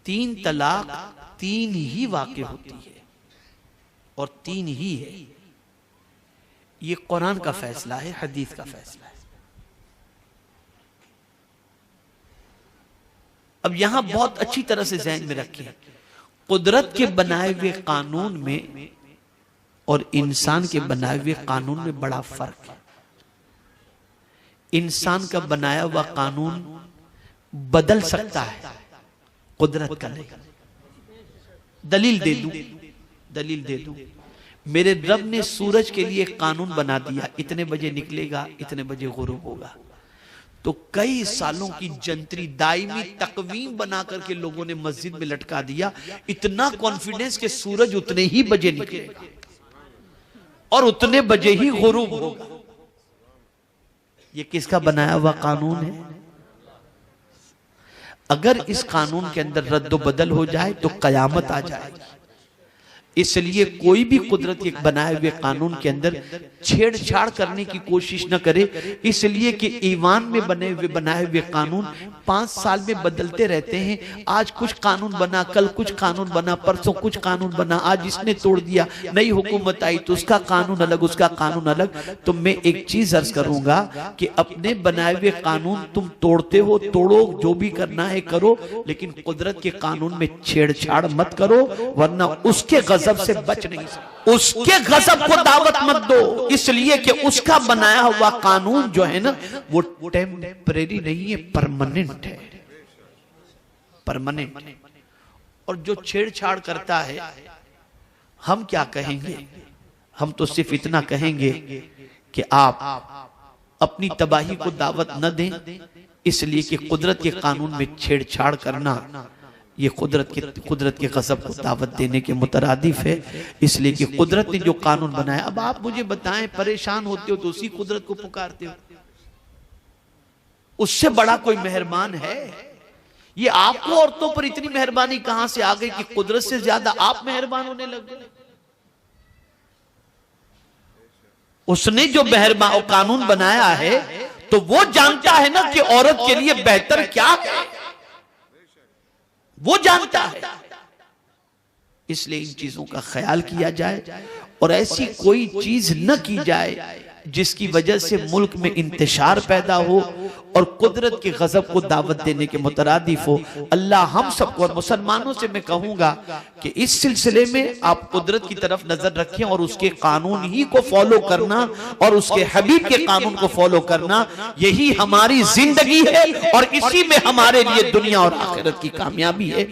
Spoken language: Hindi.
तीन तलाक तीन ही वाक़े होती है और तीन ही है। ये कुरान का फैसला है, हदीस का फैसला है। अब यहां बहुत अच्छी तरह से ज़हन में रखें, कुदरत के बनाए हुए कानून में और इंसान के बनाए हुए कानून में बड़ा फर्क है। इंसान का बनाया हुआ कानून बदल सकता है, कुदरत का नहीं। दलील दे दूं, मेरे रब ने सूरज के लिए एक कानून बना दिया, इतने बजे निकलेगा, इतने बजे गुरूब होगा। तो कई सालों की जंतरी दायमी तकवीम बना करके लोगों ने मस्जिद में लटका दिया, इतना कॉन्फिडेंस कि सूरज उतने ही बजे निकलेगा और उतने बजे ही गुरूब होगा। ये किसका बनाया हुआ कानून है? अगर इस कानून के अंदर रद्द बदल हो जाए तो कयामत आ जाएगी। इसलिए कोई भी कुदरत के बनाए हुए कानून के अंदर छेड़छाड़ करने की कोशिश न करे, इसलिए कि ईमान में बनाए हुए कानून 5 साल में बदलते रहते हैं। आज कुछ कानून बना, कल कुछ कानून बना, परसों कुछ कानून बना, आज इसने तोड़ दिया, नई हुकूमत आई तो उसका कानून अलग, उसका कानून अलग। तो मैं एक चीज अर्ज करूंगा कि अपने बनाए हुए कानून तुम तोड़ते हो, तोड़ो, जो भी करना है करो, लेकिन कुदरत के कानून में छेड़छाड़ मत करो, वरना उसके गजब से बच नहीं सकते। उसके गजब को दावत मत दो, इसलिए कि उसका बनाया हुआ कानून जो है ना वो टेम्परेरी नहीं है, परमानेंट है, परमानेंट। और जो छेड़छाड़ करता है, हम क्या कहेंगे? हम तो सिर्फ इतना कहेंगे कि आप अपनी तबाही को दावत न दें, इसलिए कि कुदरत के कानून में छेड़छाड़ करना ये कुदरत के गज़ब को दावत देने के मुतरादिफ है। इसलिए कि कुदरत ने जो कानून बनाया, अब आप मुझे बताएं, परेशान होते हो तो उसी कुदरत को पुकारते हो, उससे बड़ा कोई मेहरबान है? ये आपको औरतों पर इतनी मेहरबानी कहां से आ गई कि कुदरत से ज्यादा आप मेहरबान होने लग गए? उसने जो मेहरबान कानून बनाया है तो वो जानता है ना कि औरत के लिए बेहतर क्या है, वो जानता है। इसलिए इन चीजों का ख्याल किया जाए और ऐसी कोई चीज न की जाए जिसकी वजह से मुल्क में इंतशार पैदा हो और कुदरत के गजब को दावत देने के मुतरादिफ हो। अल्लाह हम सबको और मुसलमानों से मैं कहूंगा कि इस सिलसिले में आप कुदरत की तरफ नजर रखें और उसके कानून ही को फॉलो करना और उसके हबीब के कानून को फॉलो करना, यही हमारी जिंदगी है और इसी में हमारे लिए दुनिया और आखिरत की कामयाबी है।